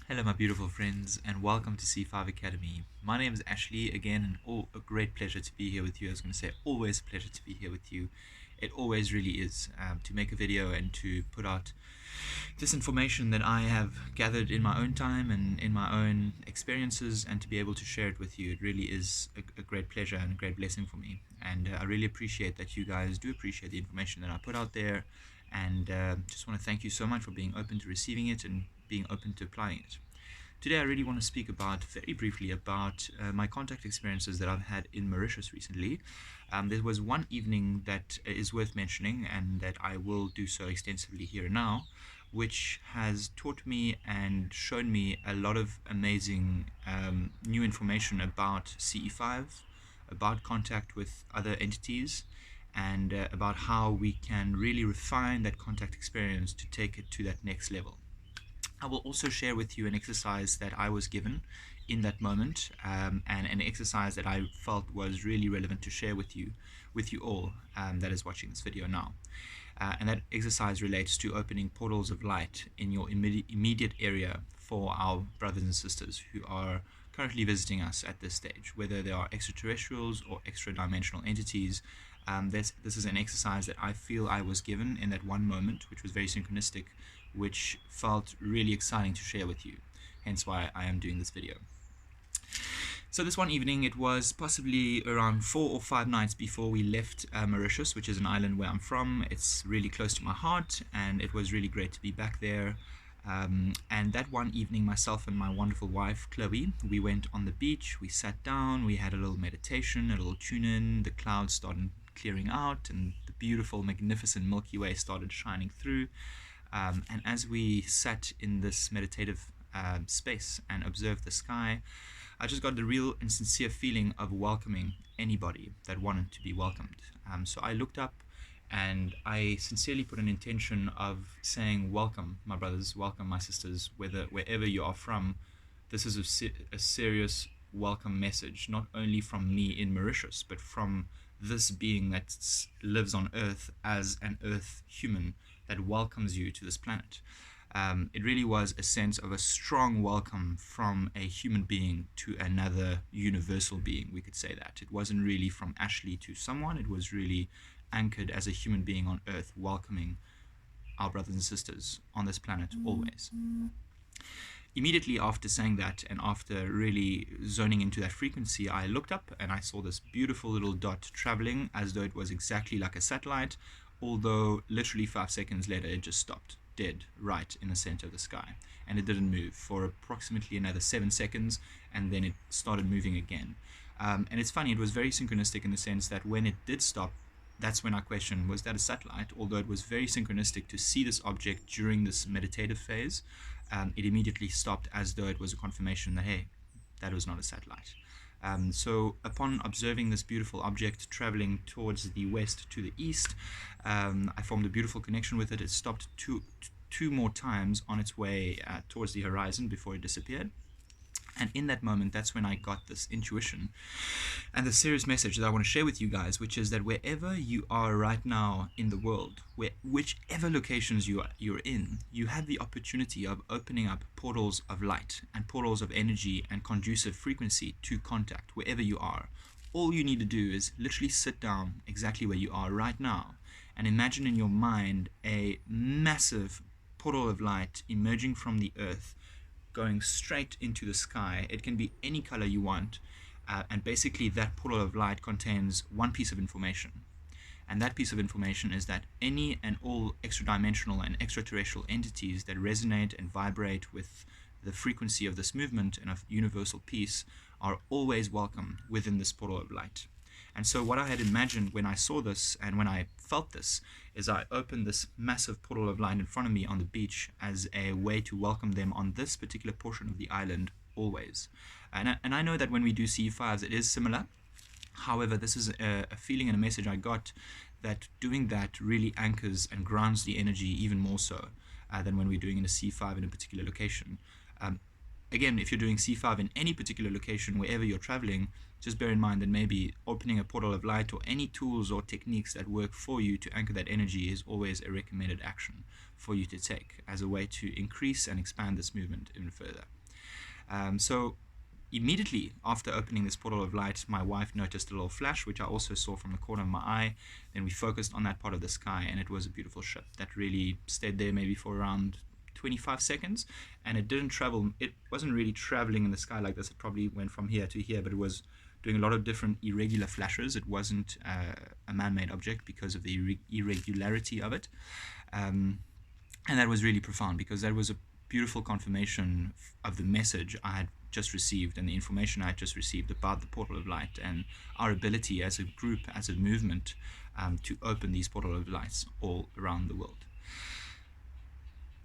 Hello, my beautiful friends, and welcome to C5 Academy. My name is Ashley again, and a great pleasure to be here with you. I was going to say, always a pleasure to be here with you. It always really is to make a video and to put out this information that I have gathered in my own time and in my own experiences, and to be able to share it with you. It really is a great pleasure and a great blessing for me. And I really appreciate that you guys do appreciate the information that I put out there. And just want to thank you so much for being open to receiving it and being open to applying it. Today I really want to speak very briefly about my contact experiences that I've had in Mauritius recently. There was one evening that is worth mentioning, and that I will do so extensively here and now, which has taught me and shown me a lot of amazing new information about CE-5, about contact with other entities, and about how we can really refine that contact experience to take it to that next level. I will also share with you an exercise that I was given in that moment, and an exercise that I felt was really relevant to share with you all that is watching this video now. And that exercise relates to opening portals of light in your immediate area for our brothers and sisters who are currently visiting us at this stage, whether they are extraterrestrials or extra-dimensional entities. This is an exercise that I feel I was given in that one moment, which was very synchronistic, which felt really exciting to share with you, hence why I am doing this video. So this one evening, it was possibly around 4 or 5 nights before we left Mauritius, which is an island where I'm from. It's really close to my heart, and it was really great to be back there. And that one evening, myself and my wonderful wife, Chloe, we went on the beach, we sat down, we had a little meditation, a little tune-in, the clouds started clearing out, and the beautiful, magnificent Milky Way started shining through. And as we sat in this meditative space and observed the sky, I just got the real and sincere feeling of welcoming anybody that wanted to be welcomed. So I looked up and I sincerely put an intention of saying, welcome, my brothers, welcome, my sisters, wherever you are from. This is a serious welcome message, not only from me in Mauritius, but from this being that lives on Earth as an Earth human that welcomes you to this planet. It really was a sense of a strong welcome from a human being to another universal being, we could say that. It wasn't really from Ashley to someone, it was really anchored as a human being on Earth, welcoming our brothers and sisters on this planet always. Immediately after saying that, and after really zoning into that frequency, I looked up and I saw this beautiful little dot traveling as though it was exactly like a satellite, although literally 5 seconds later it just stopped dead right in the center of the sky, and it didn't move for approximately another 7 seconds, and then it started moving again. And it's funny, it was very synchronistic in the sense that when it did stop, that's when I questioned, was that a satellite? Although it was very synchronistic to see this object during this meditative phase, it immediately stopped as though it was a confirmation that, hey, that was not a satellite. So upon observing this beautiful object traveling towards the west to the east, I formed a beautiful connection with it. It stopped two more times on its way towards the horizon before it disappeared. And in that moment, that's when I got this intuition and the serious message that I want to share with you guys, which is that wherever you are right now in the world, whichever locations you're in, you have the opportunity of opening up portals of light and portals of energy and conducive frequency to contact wherever you are. All you need to do is literally sit down exactly where you are right now and imagine in your mind a massive portal of light emerging from the earth, going straight into the sky. It can be any color you want, and basically that portal of light contains one piece of information, and that piece of information is that any and all extra-dimensional and extraterrestrial entities that resonate and vibrate with the frequency of this movement and of universal peace are always welcome within this portal of light. And so what I had imagined when I saw this and when I felt this is I opened this massive portal of light in front of me on the beach as a way to welcome them on this particular portion of the island always. And I know that when we do CE-5s, it is similar. However, this is a feeling and a message I got that doing that really anchors and grounds the energy even more so than when we're doing in a C5 in a particular location. again, if you're doing C5 in any particular location, wherever you're traveling, just bear in mind that maybe opening a portal of light or any tools or techniques that work for you to anchor that energy is always a recommended action for you to take as a way to increase and expand this movement even further. So immediately after opening this portal of light, my wife noticed a little flash, which I also saw from the corner of my eye. Then we focused on that part of the sky, and it was a beautiful ship that really stayed there maybe for around 25 seconds, and it didn't travel. It wasn't really traveling in the sky like this. It probably went from here to here, but it was doing a lot of different irregular flashes. It wasn't a man-made object because of the irregularity of it. And that was really profound, because that was a beautiful confirmation of the message I had just received and the information I had just received about the portal of light and our ability as a group, as a movement, to open these portal of lights all around the world.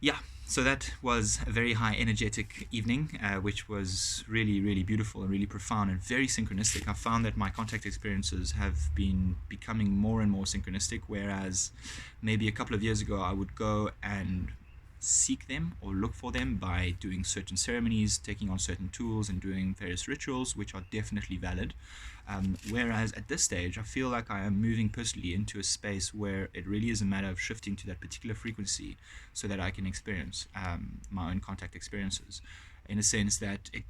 Yeah, so that was a very high energetic evening, which was really, really beautiful and really profound and very synchronistic. I found that my contact experiences have been becoming more and more synchronistic, whereas maybe a couple of years ago I would go and seek them or look for them by doing certain ceremonies, taking on certain tools, and doing various rituals, which are definitely valid. Whereas at this stage, I feel like I am moving personally into a space where it really is a matter of shifting to that particular frequency so that I can experience my own contact experiences, in a sense that it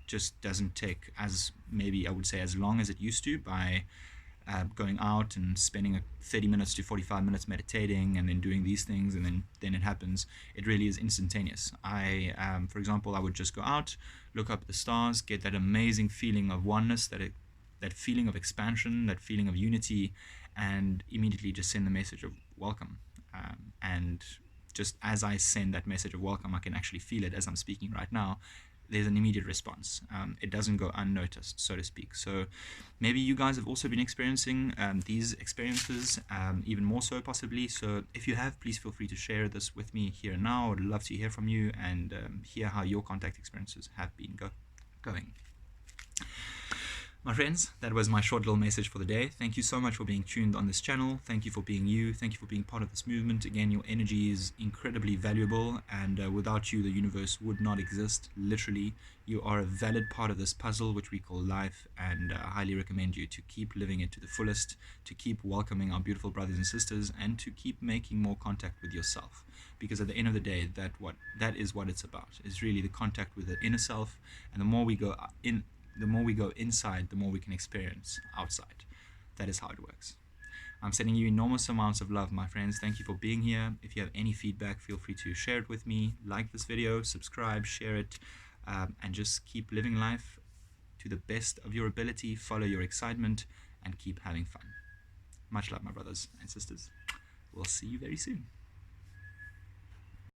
just doesn't take, as maybe I would say, as long as it used to, by going out and spending 30 minutes to 45 minutes meditating and then doing these things, and then it happens. It really is instantaneous. For example, I would just go out, look up at the stars, get that amazing feeling of oneness, that feeling of expansion, that feeling of unity, and immediately just send the message of welcome. And just as I send that message of welcome, I can actually feel it as I'm speaking right now. There's an immediate response. It doesn't go unnoticed, so to speak. So maybe you guys have also been experiencing these experiences, even more so possibly. So if you have, please feel free to share this with me here and now. I'd love to hear from you and hear how your contact experiences have been going. My friends, that was my short little message for the day. Thank you so much for being tuned on this channel. Thank you for being you. Thank you for being part of this movement. Again, your energy is incredibly valuable, and without you, the universe would not exist. Literally, you are a valid part of this puzzle, which we call life, and I highly recommend you to keep living it to the fullest, to keep welcoming our beautiful brothers and sisters, and to keep making more contact with yourself. Because at the end of the day, that is what it's about. It's really the contact with the inner self, and the more we go inside, the more we can experience outside. That is how it works. I'm sending you enormous amounts of love, my friends. Thank you for being here. If you have any feedback, feel free to share it with me. Like this video, subscribe, share it, and just keep living life to the best of your ability. Follow your excitement and keep having fun. Much love, my brothers and sisters. We'll see you very soon.